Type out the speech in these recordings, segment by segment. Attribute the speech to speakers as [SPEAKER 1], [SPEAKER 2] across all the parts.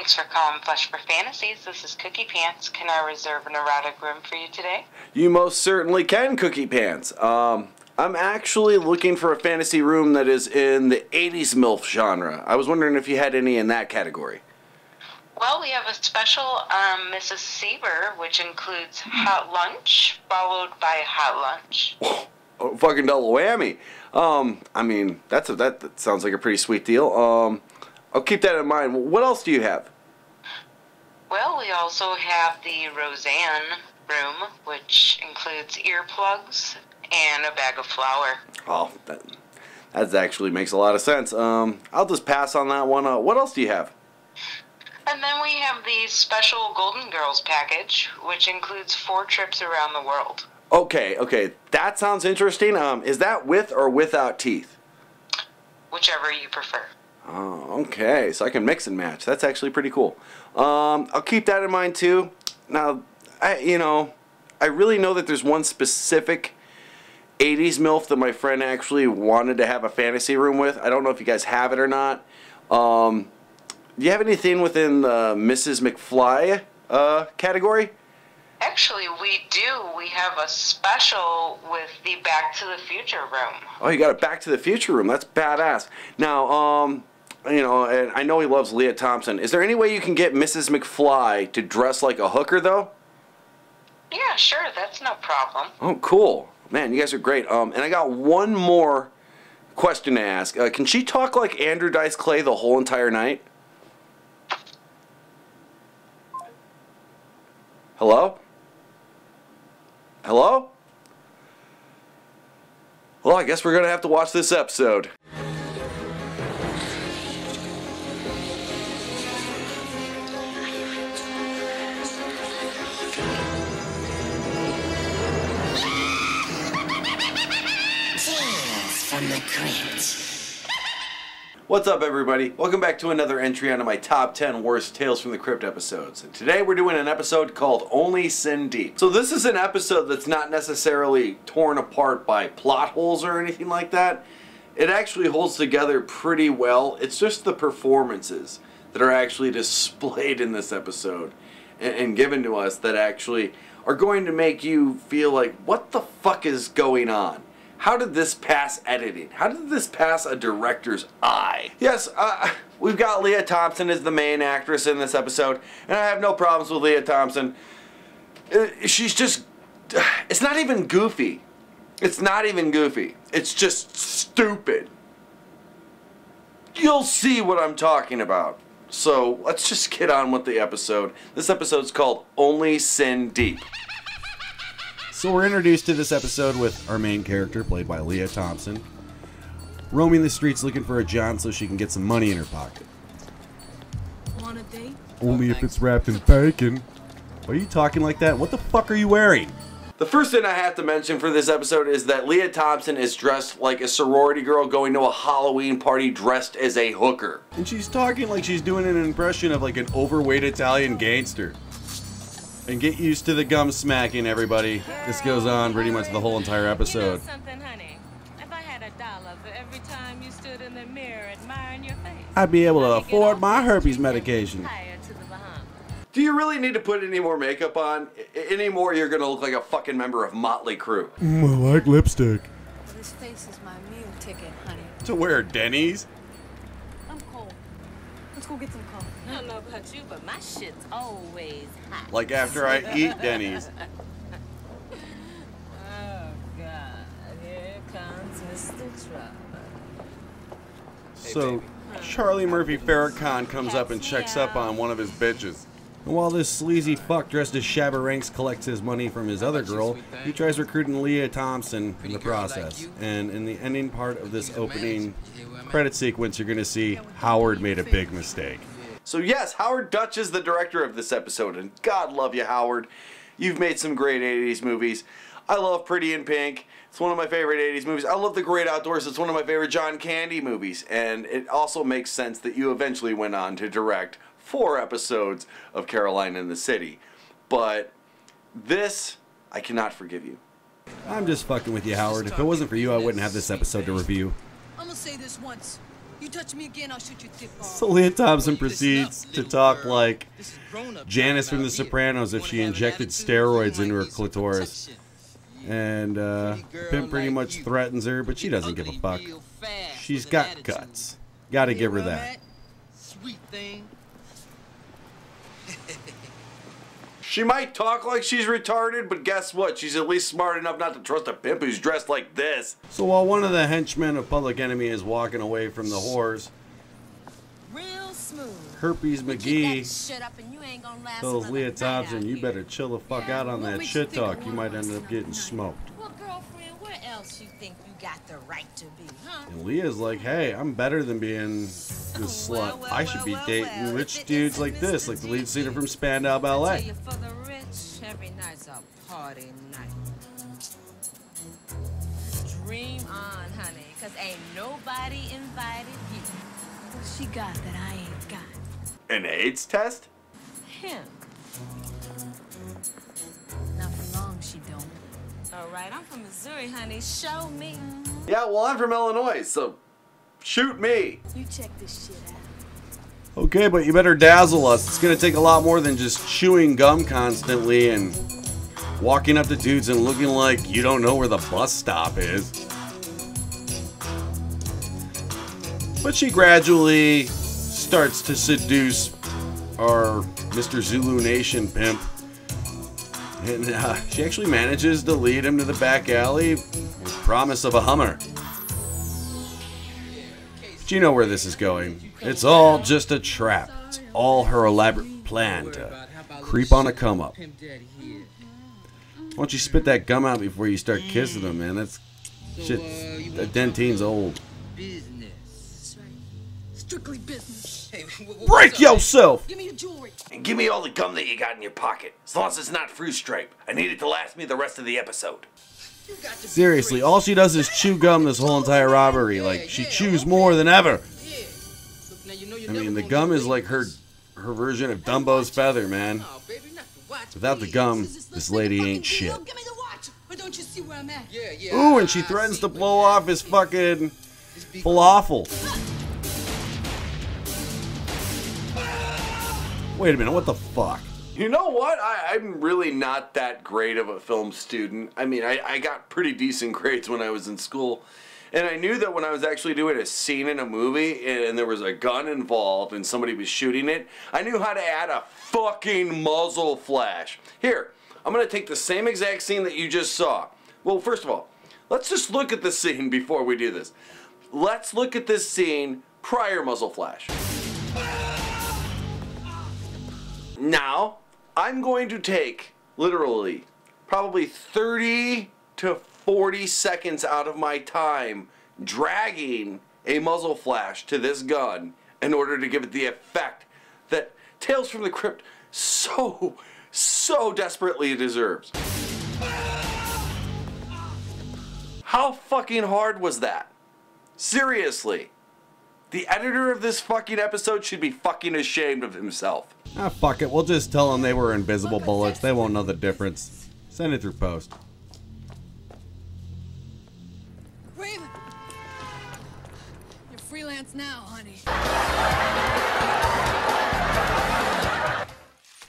[SPEAKER 1] Thanks for calling Flesh for Fantasies. This is Cookie Pants. Can I reserve an erotic room for you today?
[SPEAKER 2] You most certainly can, Cookie Pants. I'm actually looking for a fantasy room that is in the 80s MILF genre. I was wondering if you had any in that category.
[SPEAKER 1] Well, we have a special Mrs. Sieber, which includes hot lunch, followed by hot lunch.
[SPEAKER 2] Oh, fucking double whammy. I mean, that sounds like a pretty sweet deal. I'll keep that in mind. What else do you have?
[SPEAKER 1] Well, we also have the Roseanne room, which includes earplugs and a bag of flour.
[SPEAKER 2] Oh, that actually makes a lot of sense. I'll just pass on that one. What else do you have?
[SPEAKER 1] And then we have the special Golden Girls package, which includes 4 trips around the world.
[SPEAKER 2] Okay, that sounds interesting. Is that with or without teeth?
[SPEAKER 1] Whichever you prefer.
[SPEAKER 2] Oh, okay, so I can mix and match. That's actually pretty cool. I'll keep that in mind too. Now, I really know that there's one specific 80s MILF that my friend actually wanted to have a fantasy room with. I don't know if you guys have it or not. Do you have anything within the Mrs. McFly category?
[SPEAKER 1] Actually, we do. We have a special with the Back to the Future room.
[SPEAKER 2] Oh, you got a Back to the Future room. That's badass. Now, and I know he loves Lea Thompson. Is there any way you can get Mrs. McFly to dress like a hooker, though?
[SPEAKER 1] Yeah, sure. That's no problem.
[SPEAKER 2] Oh, cool. Man, you guys are great. And I got one more question to ask. Can she talk like Andrew Dice Clay the whole entire night? Hello? Hello? Well, I guess we're going to have to watch this episode.
[SPEAKER 3] Tales from the Crypt.
[SPEAKER 2] What's up, everybody? Welcome back to another entry onto my top 10 worst Tales from the Crypt episodes. And today we're doing an episode called Only Sin Deep. So this is an episode that's not necessarily torn apart by plot holes or anything like that. It actually holds together pretty well. It's just the performances that are actually displayed in this episode and given to us that actually are going to make you feel like, what the fuck is going on? How did this pass editing? How did this pass a director's eye? Yes, we've got Lea Thompson as the main actress in this episode, and I have no problems with Lea Thompson. She's just... It's not even goofy. It's not even goofy. It's just stupid. You'll see what I'm talking about. So, let's just get on with the episode. This episode's called Only Sin Deep. So we're introduced to this episode with our main character, played by Lea Thompson, roaming the streets looking for a John so she can get some money in her pocket.
[SPEAKER 4] Want a date?
[SPEAKER 2] Only if it's wrapped in bacon. Why are you talking like that? What the fuck are you wearing? The first thing I have to mention for this episode is that Lea Thompson is dressed like a sorority girl going to a Halloween party dressed as a hooker. And she's talking like she's doing an impression of like an overweight Italian gangster. And get used to the gum smacking, everybody. This goes on pretty much the whole entire episode.
[SPEAKER 4] You know something, honey? If I had $1 for every time you stood in the mirror admiring your face,
[SPEAKER 2] I'd be able to afford my herpes medication.
[SPEAKER 4] higher to the Bahamas.
[SPEAKER 2] Do you really need to put any more makeup on? Any more, you're gonna look like a fucking member of Motley Crue.
[SPEAKER 5] I like lipstick.
[SPEAKER 6] This face is my meal ticket, honey.
[SPEAKER 2] To wear Denny's?
[SPEAKER 6] I'm cold. Let's go get some coffee.
[SPEAKER 4] I don't know about you, but my shit's always hot.
[SPEAKER 2] Like after I eat Denny's.
[SPEAKER 4] Oh, God. Here comes Mr. Trouble.
[SPEAKER 2] So, Charlie Murphy Farrakhan comes up and checks up on one of his bitches. And while this sleazy fuck dressed as Shabba Ranks collects his money from his other girl, he tries recruiting Lea Thompson in the process. And in the ending part of this opening credit sequence, you're going to see Howard made a big mistake. So yes, Howard Dutch is the director of this episode, and God love you, Howard. You've made some great 80s movies. I love Pretty in Pink. It's one of my favorite 80s movies. I love The Great Outdoors. It's one of my favorite John Candy movies. And it also makes sense that you eventually went on to direct 4 episodes of Caroline in the City. But this, I cannot forgive you. I'm just fucking with you, Howard. If it wasn't for you, I wouldn't have this episode to review.
[SPEAKER 6] I'm gonna say this once. You touch me again, I'll shoot your dick off.
[SPEAKER 5] So Lea Thompson proceeds to talk like Janice from The Sopranos if she injected steroids into her clitoris. And Pimp pretty much threatens her, but she doesn't give a fuck. She's got guts. Gotta give her that.
[SPEAKER 7] Sweet thing.
[SPEAKER 2] She might talk like she's retarded, but guess what? She's at least smart enough not to trust a pimp who's dressed like this.
[SPEAKER 5] So while one of the henchmen of Public Enemy is walking away from the whores,
[SPEAKER 6] Real smooth.
[SPEAKER 5] Herpes McGee
[SPEAKER 6] Shut up and you ain't gonna last
[SPEAKER 5] tells
[SPEAKER 6] another
[SPEAKER 5] Lea
[SPEAKER 6] night
[SPEAKER 5] Thompson,
[SPEAKER 6] out
[SPEAKER 5] you
[SPEAKER 6] here.
[SPEAKER 5] better chill the fuck out on
[SPEAKER 6] what
[SPEAKER 5] that
[SPEAKER 6] makes
[SPEAKER 5] shit
[SPEAKER 6] you think
[SPEAKER 5] talk.
[SPEAKER 6] I
[SPEAKER 5] You
[SPEAKER 6] wanna
[SPEAKER 5] might end
[SPEAKER 6] last
[SPEAKER 5] up getting
[SPEAKER 6] another night?
[SPEAKER 5] smoked.
[SPEAKER 6] Well, girlfriend, where else you think you got the right to be, huh?
[SPEAKER 5] And Leah's like, hey, I'm better than being this slut. I should be dating rich dudes like this, like the lead singer from Spandau
[SPEAKER 6] Tell
[SPEAKER 5] Ballet.
[SPEAKER 6] you, for the rich, every night's a party night. Dream on, honey, cause ain't nobody invited you. What she got that I ain't got?
[SPEAKER 2] An AIDS test?
[SPEAKER 6] Him. Not for long, she don't. All right, I'm from Missouri, honey. Show me.
[SPEAKER 2] Yeah, well, I'm from Illinois, so shoot me.
[SPEAKER 6] You check this shit out.
[SPEAKER 5] Okay, but you better dazzle us. It's gonna take a lot more than just chewing gum constantly and walking up to dudes and looking like you don't know where the bus stop is. But she gradually starts to seduce our Mr. Zulu Nation pimp. And she actually manages to lead him to the back alley with promise of a Hummer. But you know where this is going. It's all just a trap. It's all her elaborate plan to creep on a come up. Why don't you spit that gum out before you start kissing them, man? That's shit. That Dentine's old.
[SPEAKER 6] That's right. Strictly business.
[SPEAKER 5] Break yourself!
[SPEAKER 6] Give me your jewelry.
[SPEAKER 2] And give me all the gum that you got in your pocket. As long as it's not fruit stripe. I need it to last me the rest of the episode.
[SPEAKER 5] Seriously, all she does is chew gum this whole entire robbery. Like, she chews more than ever. I mean, the gum is like her version of Dumbo's feather, man. Without the gum, this lady ain't shit.
[SPEAKER 6] Give me the watch. But don't you see where I'm at?
[SPEAKER 5] Ooh, and she threatens to blow off his fucking falafel. Wait a minute, what the fuck?
[SPEAKER 2] You know what? I'm really not that great of a film student. I mean, I got pretty decent grades when I was in school. And I knew that when I was actually doing a scene in a movie and there was a gun involved and somebody was shooting it, I knew how to add a fucking muzzle flash. Here, I'm going to take the same exact scene that you just saw. Well, first of all, let's just look at the scene before we do this. Let's look at this scene prior muzzle flash. Now, I'm going to take, literally, probably 30 to 40 seconds out of my time dragging a muzzle flash to this gun in order to give it the effect that Tales from the Crypt so desperately deserves. How fucking hard was that? Seriously. The editor of this fucking episode should be fucking ashamed of himself.
[SPEAKER 5] Ah, fuck it. We'll just tell them they were invisible bullets. They won't know the difference. Send it through post.
[SPEAKER 6] Raven. You're freelance now, honey.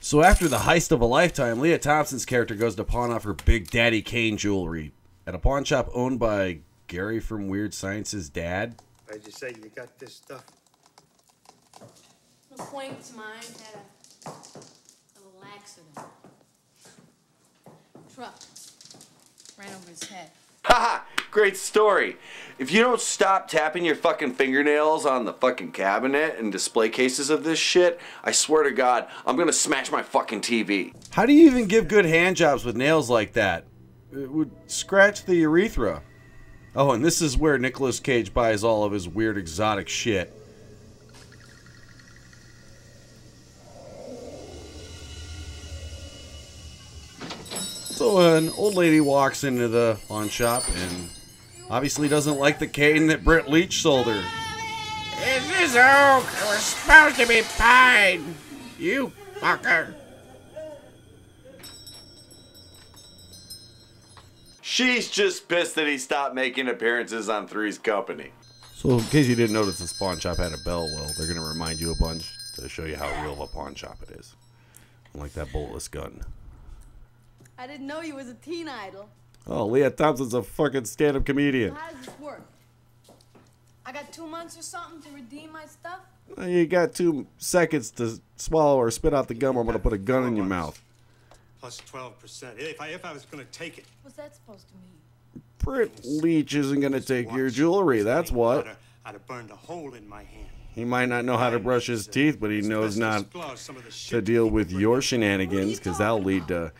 [SPEAKER 5] So after the heist of a lifetime, Lea Thompson's character goes to pawn off her Big Daddy Kane jewelry at a pawn shop owned by Gary from Weird Science's dad.
[SPEAKER 8] I just say you got this stuff.
[SPEAKER 9] An acquaintance of mine had a little accident. Truck ran over his head.
[SPEAKER 2] Haha, great story. If you don't stop tapping your fucking fingernails on the fucking cabinet and display cases of this shit, I swear to God, I'm gonna smash my fucking TV.
[SPEAKER 5] How do you even give good hand jobs with nails like that? It would scratch the urethra. Oh, and this is where Nicolas Cage buys all of his weird exotic shit. So an old lady walks into the pawn shop and obviously doesn't like the cane that Britt Leach sold her.
[SPEAKER 10] Is this oak? It was supposed to be pine. You fucker.
[SPEAKER 2] She's just pissed that he stopped making appearances on Three's Company.
[SPEAKER 5] So in case you didn't notice, the pawn shop had a bell. Well, they're going to remind you a bunch to show you how real of a pawn shop it is. Unlike that bulletless gun.
[SPEAKER 9] I didn't know you was a teen idol.
[SPEAKER 5] Oh, Lea Thompson's a fucking stand-up comedian.
[SPEAKER 9] How does this work? I got 2 months or something to redeem my stuff?
[SPEAKER 5] You got 2 seconds to swallow or spit out the gum, or I'm going to put a gun in your mouth.
[SPEAKER 8] Plus 12%. If I was going to take it.
[SPEAKER 9] What's that supposed to mean?
[SPEAKER 5] Britt Leach isn't going to take your jewelry, that's what.
[SPEAKER 8] I'd have burned a hole in my hand.
[SPEAKER 5] He might not know how to brush his teeth, but he knows not to deal with your shenanigans, because that'll lead to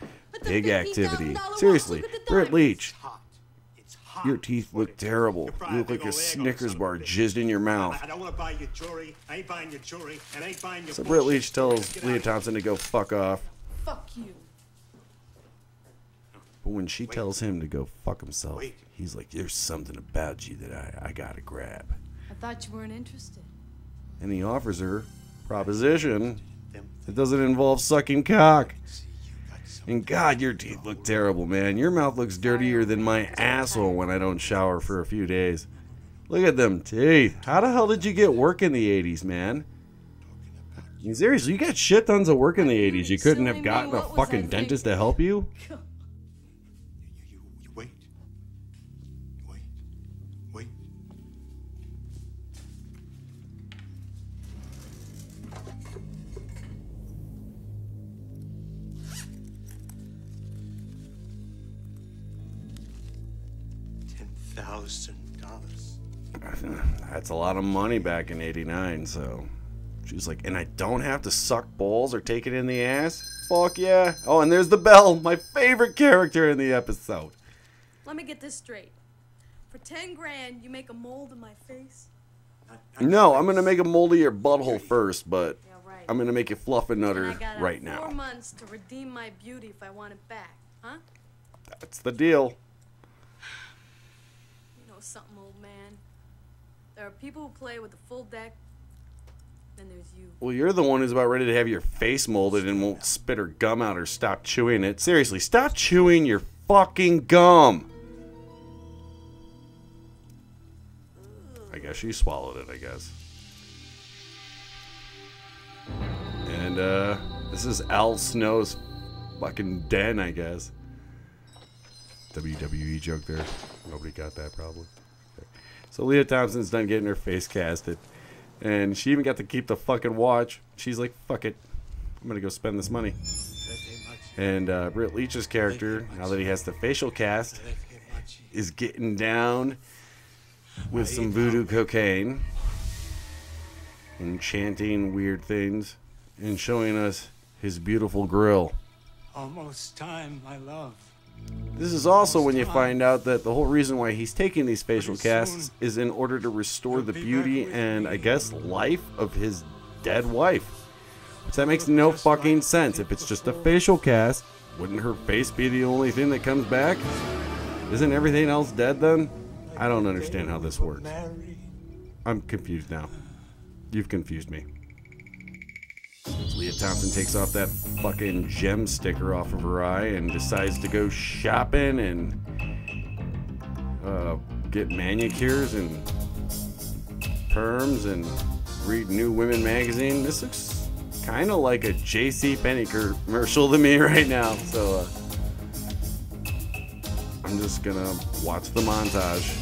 [SPEAKER 5] big activity. Seriously, Britt Leach, your teeth look terrible. You look like a Snickers bar jizzed in your mouth.
[SPEAKER 8] I don't want to buy your jewelry. I ain't buying your jewelry, and I ain't buying your
[SPEAKER 5] So Britt Leach tells Lea Thompson to go fuck off.
[SPEAKER 9] Fuck you.
[SPEAKER 5] But when she tells him to go fuck himself, he's like, there's something about you that I gotta grab.
[SPEAKER 9] I thought you weren't interested.
[SPEAKER 5] And he offers her proposition that doesn't involve sucking cock. And God, your teeth look terrible, man. Your mouth looks dirtier than my asshole when I don't shower for a few days. Look at them teeth. How the hell did you get work in the 80s, man? I mean, seriously, you got shit tons of work in the 80s. You couldn't have gotten a fucking dentist to help you?
[SPEAKER 8] You wait. Wait. $10,000.
[SPEAKER 5] That's a lot of money back in '89, so she's like, and I don't have to suck balls or take it in the ass? Fuck yeah. Oh, and there's the bell, my favorite character in the episode.
[SPEAKER 9] Let me get this straight. For 10 grand, you make a mold of my face?
[SPEAKER 5] No, I'm gonna make a mold of your butthole first, but
[SPEAKER 9] Yeah, right.
[SPEAKER 5] I'm gonna make you fluff and
[SPEAKER 9] And I
[SPEAKER 5] nutter
[SPEAKER 9] got
[SPEAKER 5] right
[SPEAKER 9] 4
[SPEAKER 5] now.
[SPEAKER 9] months to redeem my beauty if I want it back, huh?
[SPEAKER 5] That's the deal.
[SPEAKER 9] You know something, old man? There are people who play with the full deck, then there's you.
[SPEAKER 5] Well, you're the one who's about ready to have your face molded and won't spit her gum out or stop chewing it. Seriously, stop chewing your fucking gum. I guess she swallowed it, I guess. And, this is Al Snow's fucking den, I guess. WWE joke there. Nobody got that, probably. Okay. So Lea Thompson's done getting her face casted. And she even got to keep the fucking watch. She's like, fuck it. I'm gonna go spend this money. And, Britt Leach's character, now that he has the facial cast, is getting down with some voodoo cocaine and chanting weird things and showing us his beautiful grill.
[SPEAKER 8] Almost time, my love.
[SPEAKER 5] This is also when you find out that the whole reason why he's taking these facial casts is in order to restore the beauty and, I guess, life of his dead wife. Which that makes no fucking sense. If it's just a facial cast, wouldn't her face be the only thing that comes back? Isn't everything else dead then? I don't understand how this works. I'm confused now. You've confused me. Lea Thompson takes off that fucking gem sticker off of her eye and decides to go shopping and get manicures and perms and read New Women magazine. This looks kind of like a JCPenney commercial to me right now. So I'm just gonna watch the montage.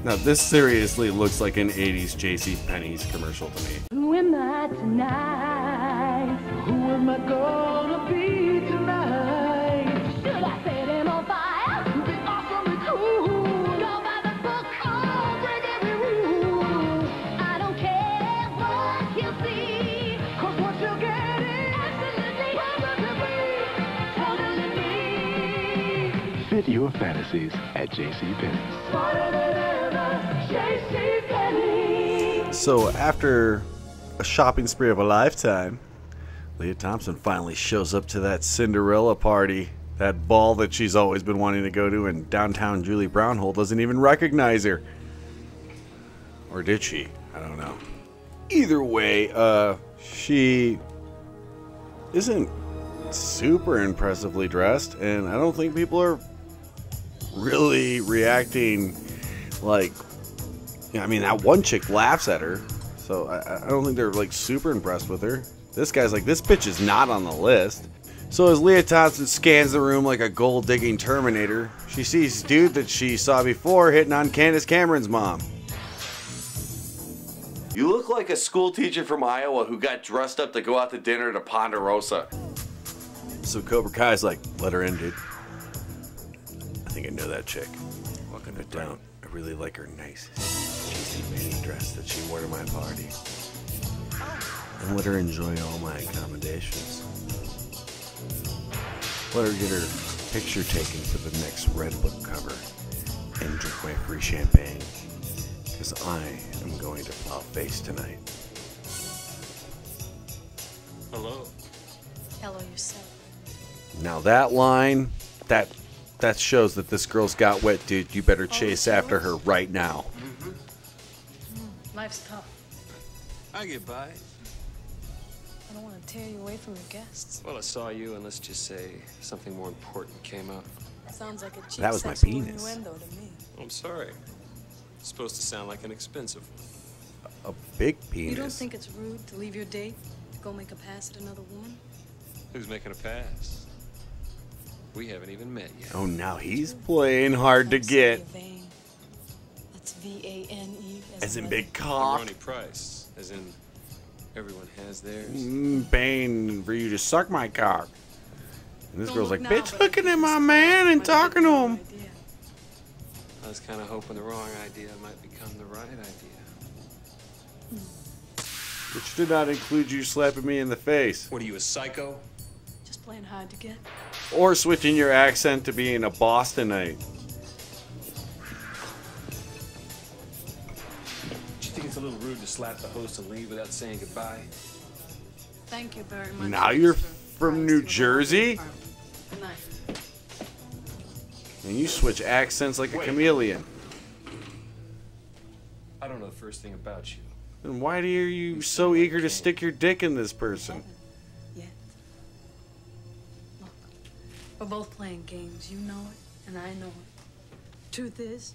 [SPEAKER 5] Now this seriously looks like an 80s JCPenney's commercial to me.
[SPEAKER 11] Who am I tonight? Who am I gonna be tonight? Should I set him on fire? Be awesomely cool. Go by the book, oh, break every rule. I don't care what you see, 'cause what you're getting absolutely, totally me.
[SPEAKER 12] Fit your fantasies at JCPenney's.
[SPEAKER 11] Smarter than ever, JCPenney.
[SPEAKER 5] So after a shopping spree of a lifetime, Lea Thompson finally shows up to that Cinderella party, that ball that she's always been wanting to go to, and downtown Julie Brownhole doesn't even recognize her. Or did she? I don't know. Either way, she isn't super impressively dressed, and I don't think people are really reacting like, I mean, that one chick laughs at her, so I don't think they're like super impressed with her. This guy's like, this bitch is not on the list. So as Lea Thompson scans the room like a gold-digging Terminator, she sees dude that she saw before hitting on Candace Cameron's mom.
[SPEAKER 2] You look like a school teacher from Iowa who got dressed up to go out to dinner to Ponderosa.
[SPEAKER 5] So Cobra Kai's like, let her in, dude. I think I know that chick. Walking her down. I really like her nice JCPenney dress that she wore to my party. And let her enjoy all my accommodations. Let her get her picture taken for the next Red Book cover and drink my free champagne, because I am going to plow face tonight.
[SPEAKER 13] Hello.
[SPEAKER 9] Hello yourself.
[SPEAKER 5] Now that line, that shows that this girl's got wet, dude. You better chase after her right now.
[SPEAKER 9] Life's tough.
[SPEAKER 13] I get by.
[SPEAKER 9] I don't want to tear you away from your guests.
[SPEAKER 13] Well, I saw you, and let's just say something more important came up.
[SPEAKER 9] Sounds like a cheap
[SPEAKER 5] That was my
[SPEAKER 9] sexual
[SPEAKER 5] penis.
[SPEAKER 9] innuendo to me.
[SPEAKER 13] I'm sorry. It's supposed to sound like an expensive one.
[SPEAKER 5] A big penis.
[SPEAKER 9] You don't think it's rude to leave your date to go make a pass at another woman?
[SPEAKER 13] Who's making a pass? We haven't even met yet.
[SPEAKER 5] Oh, now he's playing hard to get.
[SPEAKER 9] That's V-A-N-E.
[SPEAKER 5] As in big cock.
[SPEAKER 13] Ronnie Price, as in everyone has theirs.
[SPEAKER 5] Paying for you to suck my cock. And this
[SPEAKER 9] Don't
[SPEAKER 5] girl's
[SPEAKER 9] look
[SPEAKER 5] like,
[SPEAKER 9] now,
[SPEAKER 5] bitch,
[SPEAKER 9] but
[SPEAKER 5] looking at my man and talking to him.
[SPEAKER 13] I was kind of hoping the wrong idea might become the right idea.
[SPEAKER 5] Which did not include you slapping me in the face.
[SPEAKER 13] What are you, a psycho?
[SPEAKER 9] Just playing hard to get.
[SPEAKER 5] Or switching your accent to being a Bostonite.
[SPEAKER 13] Do you think it's a little rude to slap the host and leave without saying goodbye?
[SPEAKER 9] Thank you very much.
[SPEAKER 5] Now you're from New Jersey?
[SPEAKER 9] Good night.
[SPEAKER 5] And you switch accents like a chameleon.
[SPEAKER 13] I don't know the first thing about you.
[SPEAKER 5] Then why are you so eager to stick your dick in this person?
[SPEAKER 9] Yet. Look, we're both playing games. You know it, and I know it. Truth is,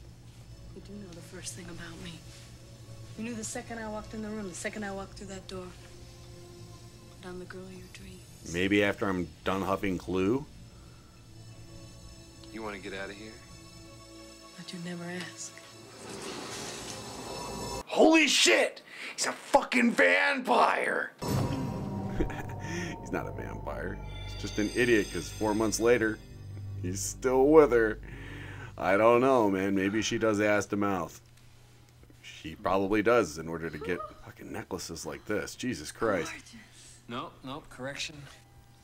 [SPEAKER 9] you do know the first thing about me. You knew the second I walked in the room, the second I walked through that door. But I'm the girl of your dreams.
[SPEAKER 5] Maybe after I'm done huffing Clue?
[SPEAKER 13] You want to get out of here?
[SPEAKER 9] But you never ask.
[SPEAKER 2] Holy shit! He's a fucking vampire!
[SPEAKER 5] He's not a vampire. He's just an idiot because 4 months later, he's still with her. I don't know, man. Maybe she does ass to mouth. She probably does in order to get fucking necklaces like this. Jesus Christ.
[SPEAKER 13] No, correction.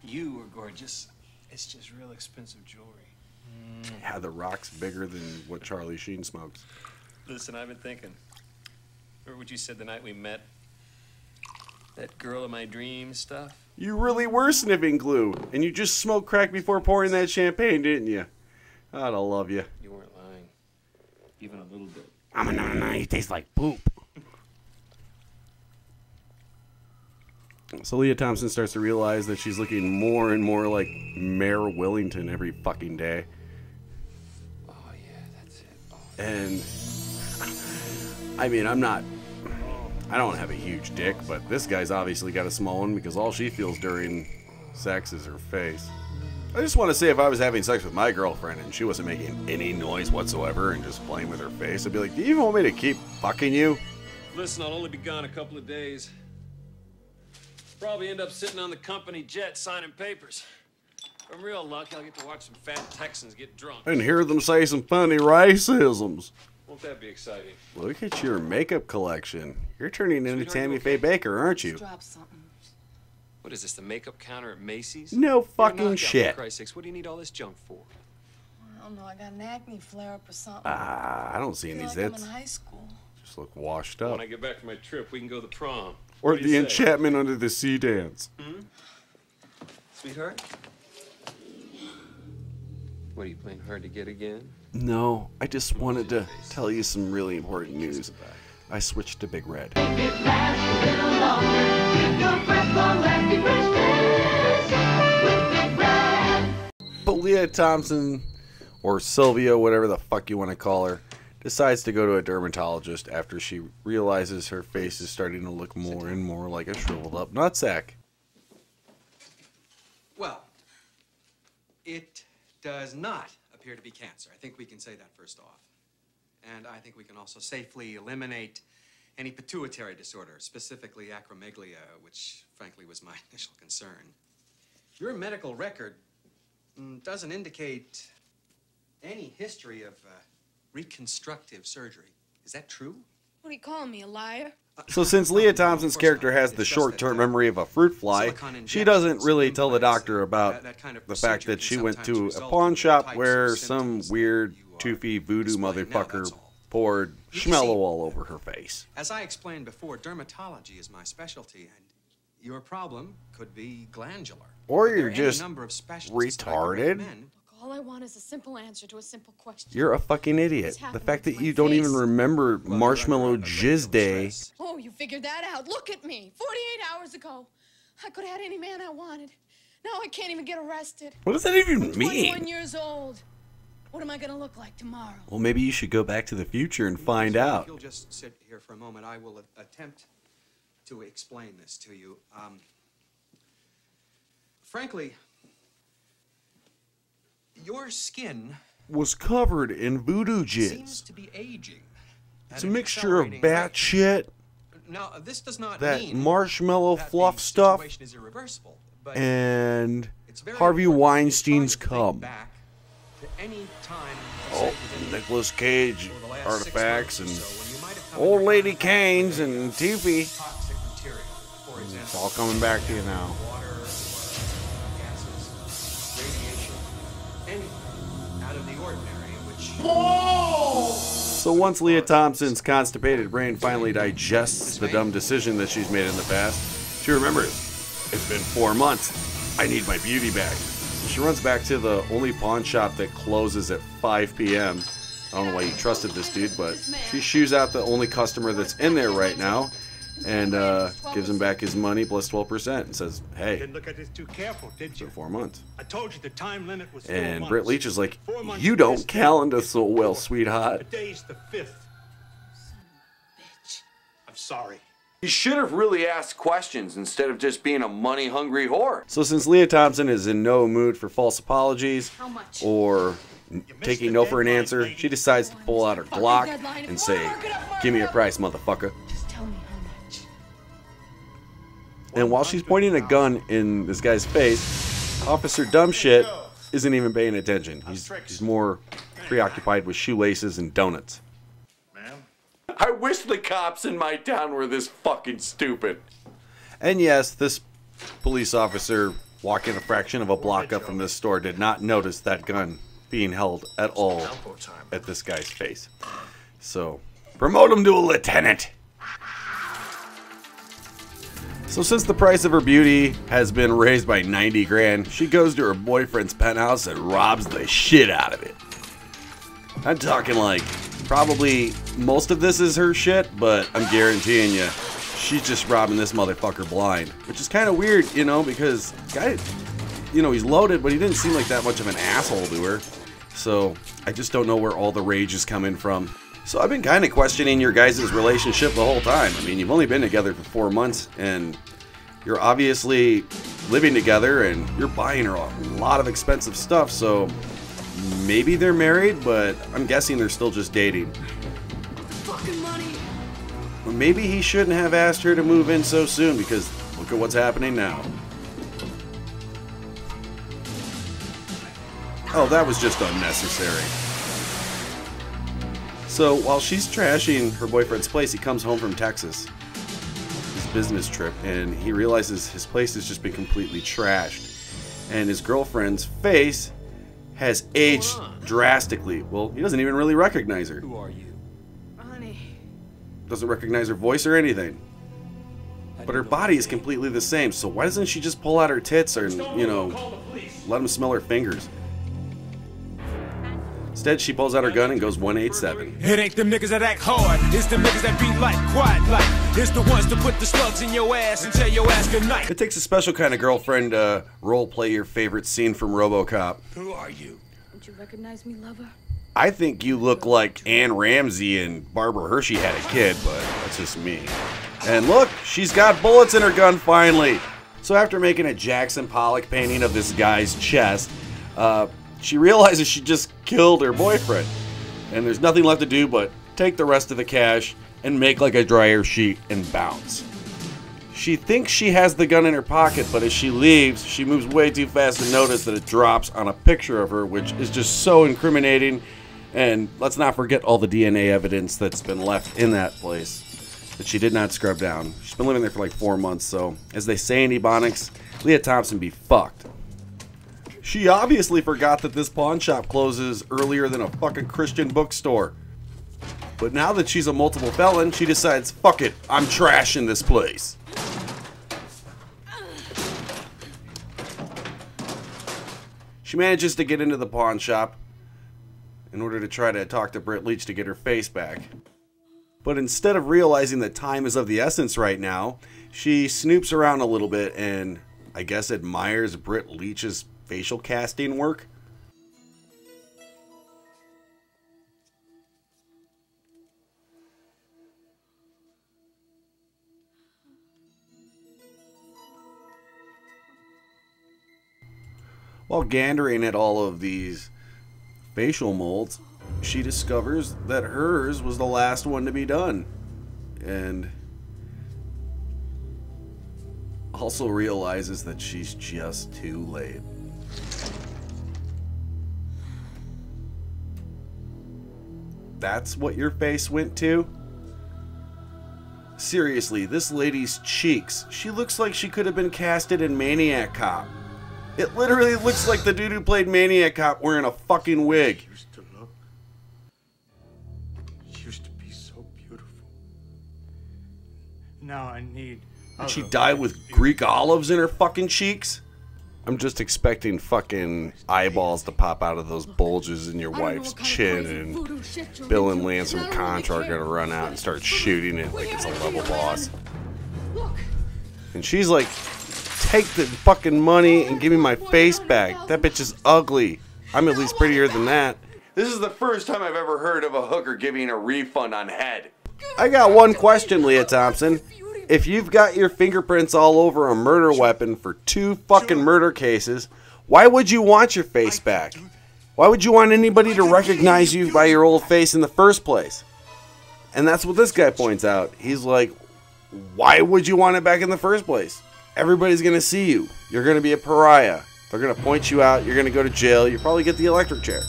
[SPEAKER 13] You are gorgeous. It's just real expensive jewelry.
[SPEAKER 5] Yeah, the rock's bigger than what Charlie Sheen smokes.
[SPEAKER 13] Listen, I've been thinking. Remember what you said the night we met? That girl of my dreams stuff?
[SPEAKER 5] You really were sniffing glue, and you just smoked crack before pouring that champagne, didn't you? I'd love you.
[SPEAKER 13] You weren't lying. Even a little bit.
[SPEAKER 5] No, you taste like poop. So Lea Thompson starts to realize that she's looking more and more like Mayor Willington every fucking day.
[SPEAKER 13] Oh, yeah, that's it. Oh,
[SPEAKER 5] and, I mean, I don't have a huge dick, but this guy's obviously got a small one because all she feels during sex is her face. I just want to say if I was having sex with my girlfriend and she wasn't making any noise whatsoever and just playing with her face, I'd be like, do you want me to keep fucking you?
[SPEAKER 13] Listen, I'll only be gone a couple of days. Probably end up sitting on the company jet signing papers. If I'm real lucky, I'll get to watch some fat Texans get drunk.
[SPEAKER 5] And hear them say some funny racisms.
[SPEAKER 13] Won't that be exciting?
[SPEAKER 5] Look at your makeup collection. You're turning into Tammy Faye Baker, aren't you?
[SPEAKER 9] Drop something.
[SPEAKER 13] What is this, the makeup counter at Macy's?
[SPEAKER 5] No fucking
[SPEAKER 13] You're knocked out,
[SPEAKER 5] shit.
[SPEAKER 13] For Christ's sakes. What do you need all this junk for?
[SPEAKER 9] I don't know. I got an acne flare-up or something.
[SPEAKER 5] I don't see any
[SPEAKER 9] I feel like
[SPEAKER 5] zits.
[SPEAKER 9] I'm in high school.
[SPEAKER 5] Just look washed
[SPEAKER 13] When
[SPEAKER 5] up.
[SPEAKER 13] I get back from my trip, we can go to the prom.
[SPEAKER 5] Or
[SPEAKER 13] What do
[SPEAKER 5] the
[SPEAKER 13] you say?
[SPEAKER 5] enchantment under the sea dance.
[SPEAKER 13] Hmm? Sweetheart? What, are you playing hard to get again?
[SPEAKER 5] No, I just wanted to tell you some really important news. I switched to Big Red.
[SPEAKER 11] It lasts a little longer. Give your breath long lasting freshness with Big
[SPEAKER 5] Lea Thompson, or Sylvia, whatever the fuck you want to call her, decides to go to a dermatologist after she realizes her face is starting to look more and more like a shriveled up nutsack.
[SPEAKER 14] Well, it does not appear to be cancer. I think we can say that first off. And I think we can also safely eliminate any pituitary disorder, specifically acromegalia, which frankly was my initial concern. Your medical record doesn't indicate any history of reconstructive surgery. Is that true?
[SPEAKER 9] What are you calling me, a liar?
[SPEAKER 5] So since Lea Thompson's character has the short-term memory of a fruit fly, she doesn't really tell the doctor about the fact that she went to a pawn shop where some weird, toothy voodoo motherfucker poured schmello all over her face.
[SPEAKER 14] As I explained before, dermatology is my specialty, and your problem could be glandular.
[SPEAKER 5] Or you're just retarded.
[SPEAKER 9] All I want is a simple answer to a simple question.
[SPEAKER 5] You're a fucking idiot. The fact that you don't even remember Marshmallow Jizz Day.
[SPEAKER 9] Oh, you figured that out. Look at me. 48 hours ago, I could have had any man I wanted. Now I can't even get arrested.
[SPEAKER 5] What does that even
[SPEAKER 9] I'm
[SPEAKER 5] mean?
[SPEAKER 9] 21 years old. What am I going to look like tomorrow?
[SPEAKER 5] Well, maybe you should go back to the future and find out.
[SPEAKER 14] If you'll just sit here for a moment, I will attempt to explain this to you. Frankly, your skin
[SPEAKER 5] Was covered in voodoo
[SPEAKER 14] seems
[SPEAKER 5] jizz.
[SPEAKER 14] to be aging.
[SPEAKER 5] It's a mixture of bat shit,
[SPEAKER 14] Now, this does not
[SPEAKER 5] that
[SPEAKER 14] mean
[SPEAKER 5] marshmallow
[SPEAKER 14] that
[SPEAKER 5] fluff
[SPEAKER 14] the
[SPEAKER 5] stuff,
[SPEAKER 14] situation is irreversible, but
[SPEAKER 5] and
[SPEAKER 14] it's very
[SPEAKER 5] Harvey
[SPEAKER 14] important
[SPEAKER 5] Weinstein's
[SPEAKER 14] to try to
[SPEAKER 5] cum.
[SPEAKER 14] think back to any time,
[SPEAKER 5] Oh, Nicolas Cage
[SPEAKER 14] over the last 6
[SPEAKER 5] artifacts
[SPEAKER 14] months or
[SPEAKER 5] and
[SPEAKER 14] so, when you might have come
[SPEAKER 5] old
[SPEAKER 14] into
[SPEAKER 5] lady
[SPEAKER 14] contact
[SPEAKER 5] canes
[SPEAKER 14] with
[SPEAKER 5] and Teefy.
[SPEAKER 14] toxic material. For example,
[SPEAKER 5] It's all coming back to you now.
[SPEAKER 14] water, gases, radiation, anything out of the ordinary, which
[SPEAKER 5] So once Lea Thompson's constipated brain finally digests the dumb decision that she's made in the past, she remembers, it's been 4 months. I need my beauty back. So she runs back to the only pawn shop that closes at 5 p.m. I don't know why you trusted this dude, but she shoos out the only customer that's in there right now and gives him back his money plus 12% and says, hey,
[SPEAKER 8] Didn't look at this too careful, did
[SPEAKER 5] it's
[SPEAKER 8] you?
[SPEAKER 5] been 4 months.
[SPEAKER 8] I told you the time limit was 4
[SPEAKER 5] And
[SPEAKER 8] months.
[SPEAKER 5] Britt Leach is like,
[SPEAKER 8] 4 months
[SPEAKER 5] you
[SPEAKER 8] from
[SPEAKER 5] don't
[SPEAKER 8] this day,
[SPEAKER 5] calendar
[SPEAKER 8] it's
[SPEAKER 5] so well,
[SPEAKER 8] 4.
[SPEAKER 5] sweetheart.
[SPEAKER 8] Today's the 5th. I'm sorry.
[SPEAKER 2] You should have really asked questions instead of just being a money-hungry whore.
[SPEAKER 5] So since Lea Thompson is in no mood for false apologies or taking no for an answer, she decides to pull out her Glock and say, give me a price, motherfucker.
[SPEAKER 9] Just tell me how much.
[SPEAKER 5] And while she's pointing a gun in this guy's face, Officer Dumbshit isn't even paying attention. He's more preoccupied with shoelaces and donuts.
[SPEAKER 2] I wish the cops in my town were this fucking stupid.
[SPEAKER 5] And yes, this police officer walking a fraction of a block up from this store did not notice that gun being held at all at this guy's face. So, promote him to a lieutenant. So since the price of her beauty has been raised by 90 grand, she goes to her boyfriend's penthouse and robs the shit out of it. I'm talking like, probably most of this is her shit, but I'm guaranteeing you, she's just robbing this motherfucker blind. Which is kind of weird, you know, because guy, you know, he's loaded, but he didn't seem like that much of an asshole to her. So I just don't know where all the rage is coming from. So I've been kind of questioning your guys' relationship the whole time. I mean, you've only been together for 4 months, and you're obviously living together, and you're buying her a lot of expensive stuff, so maybe they're married, but I'm guessing they're still just dating.
[SPEAKER 9] Fucking money.
[SPEAKER 5] Maybe he shouldn't have asked her to move in so soon, because look at what's happening now. Oh, that was just unnecessary. So while she's trashing her boyfriend's place, he comes home from Texas, his business trip, and he realizes his place has just been completely trashed. And his girlfriend's face has aged drastically. Well, he doesn't even really recognize her.
[SPEAKER 14] Who are you?
[SPEAKER 9] Ronnie.
[SPEAKER 5] Doesn't recognize her voice or anything. But her body is completely the same, so why doesn't she just pull out her tits or, you know, let him smell her fingers? Instead, she pulls out her gun and goes 187.
[SPEAKER 15] It ain't them niggas that act hard, it's them niggas that be like quiet like. It's the ones that put the slugs in your ass and tell your ass goodnight.
[SPEAKER 5] It takes a special kind of girlfriend to role-play your favorite scene from RoboCop.
[SPEAKER 15] Who are you?
[SPEAKER 9] Don't you recognize me, lover?
[SPEAKER 5] I think you look like Ann Ramsey and Barbara Hershey had a kid, but that's just me. And look, she's got bullets in her gun finally. So after making a Jackson Pollock painting of this guy's chest, she realizes she just killed her boyfriend. And there's nothing left to do but take the rest of the cash and make like a dryer sheet and bounce. She thinks she has the gun in her pocket, but as she leaves, she moves way too fast to notice that it drops on a picture of her, which is just so incriminating. And let's not forget all the DNA evidence that's been left in that place that she did not scrub down. She's been living there for like 4 months, so as they say in Ebonics, Lea Thompson be fucked. She obviously forgot that this pawn shop closes earlier than a fucking Christian bookstore. But now that she's a multiple felon, she decides, fuck it, I'm trashing this place. She manages to get into the pawn shop in order to try to talk to Britt Leach to get her face back. But instead of realizing that time is of the essence right now, she snoops around a little bit and I guess admires Britt Leach's facial casting work. While gandering at all of these facial molds, she discovers that hers was the last one to be done. And also realizes that she's just too late. That's what your face went to? Seriously, this lady's cheeks. She looks like she could have been casted in Maniac Cop. It literally looks like the dude who played Maniac Cop wearing a fucking wig.
[SPEAKER 8] Used to be so beautiful. Now I need.
[SPEAKER 5] Did she die with Greek olives in her fucking cheeks? I'm just expecting fucking eyeballs to pop out of those bulges in your wife's chin, and Bill and Lance from Contra are gonna run out and start shooting it like it's a level boss. And she's like, take the fucking money and give me my face back. That bitch is ugly. I'm at least prettier than that.
[SPEAKER 2] This is the first time I've ever heard of a hooker giving a refund on head.
[SPEAKER 5] I got one question, Lea Thompson. If you've got your fingerprints all over a murder weapon for 2 fucking murder cases, why would you want your face back? Why would you want anybody to recognize you by your old face in the first place? And that's what this guy points out. He's like, why would you want it back in the first place? Everybody's going to see you. You're going to be a pariah. They're going to point you out. You're going to go to jail. You probably get the electric chair.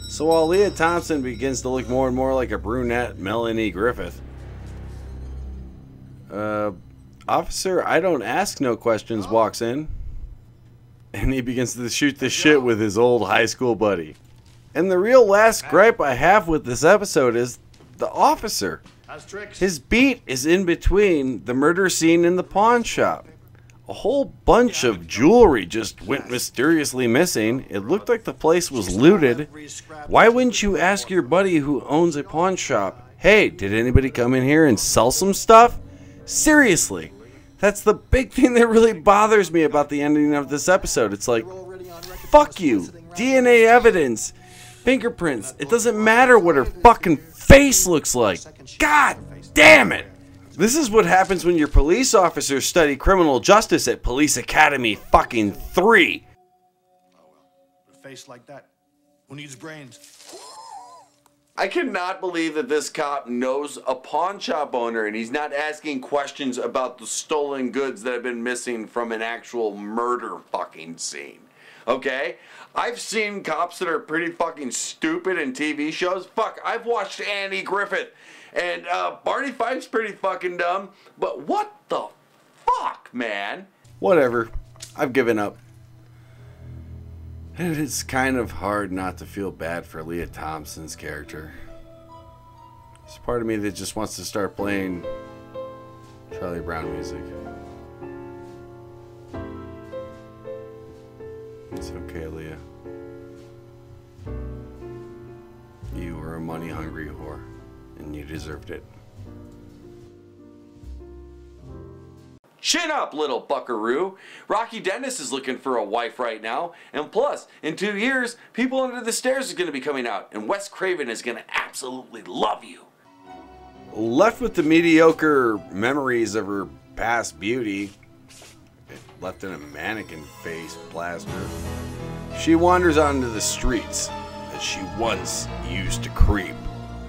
[SPEAKER 5] So while Lea Thompson begins to look more and more like a brunette Melanie Griffith, Officer I Don't Ask No Questions walks in, and he begins to shoot the shit with his old high school buddy. And the real last gripe I have with this episode is the officer. His beat is in between the murder scene and the pawn shop. A whole bunch of jewelry just went mysteriously missing. It looked like the place was looted. Why wouldn't you ask your buddy who owns a pawn shop, hey, did anybody come in here and sell some stuff? Seriously. That's the big thing that really bothers me about the ending of this episode. It's like, fuck you. DNA evidence. Fingerprints. It doesn't matter what her fucking face looks like. God damn it. This is what happens when your police officers study criminal justice at Police Academy fucking 3.
[SPEAKER 8] A face like that. Who needs brains?
[SPEAKER 2] I cannot believe that this cop knows a pawn shop owner and he's not asking questions about the stolen goods that have been missing from an actual murder fucking scene. Okay? I've seen cops that are pretty fucking stupid in TV shows. Fuck, I've watched Andy Griffith. And Barney Fife's pretty fucking dumb. But what the fuck, man?
[SPEAKER 5] Whatever. I've given up. And it's kind of hard not to feel bad for Lea Thompson's character. There's part of me that just wants to start playing Charlie Brown music. It's okay, Lea.
[SPEAKER 2] money-hungry whore, and you deserved it. Chin up, little buckaroo. Rocky Dennis is looking for a wife right now, and plus, in 2 years, People Under the Stairs is going to be coming out, and Wes Craven is going to absolutely love you. Left with the mediocre memories of her past beauty, left in a mannequin face plaster, she wanders onto the streets that she once used to creep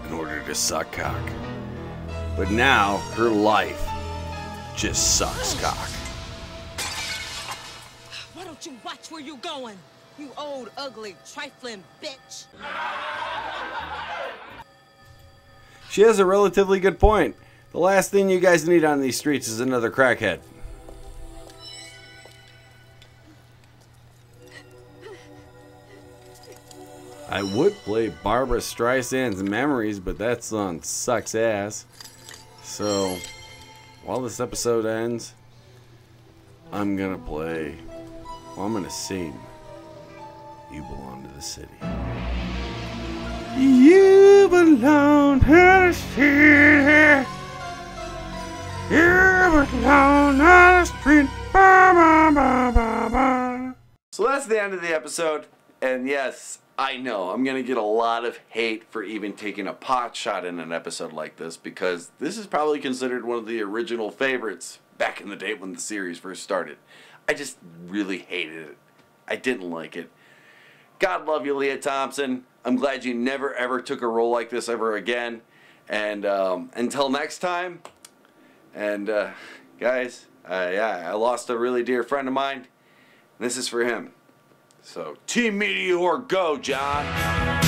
[SPEAKER 2] in order to suck cock. But now, her life just sucks cock.
[SPEAKER 6] Why don't you watch where you going? You old, ugly, trifling bitch.
[SPEAKER 2] She has a relatively good point. The last thing you guys need on these streets is another crackhead. I would play Barbara Streisand's Memories, but that song sucks ass. So, while this episode ends, I'm gonna sing You Belong to the City. You belong to the city. You belong to the street. Ba, ba, ba, ba, ba. So that's the end of the episode. And yes, I know I'm gonna get a lot of hate for even taking a pot shot in an episode like this, because this is probably considered one of the original favorites back in the day when the series first started. I just really hated it. I didn't like it. God love you, Lea Thompson. I'm glad you never ever took a role like this ever again. And until next time. And guys, I lost a really dear friend of mine. This is for him. So, Team Meteor, go, John!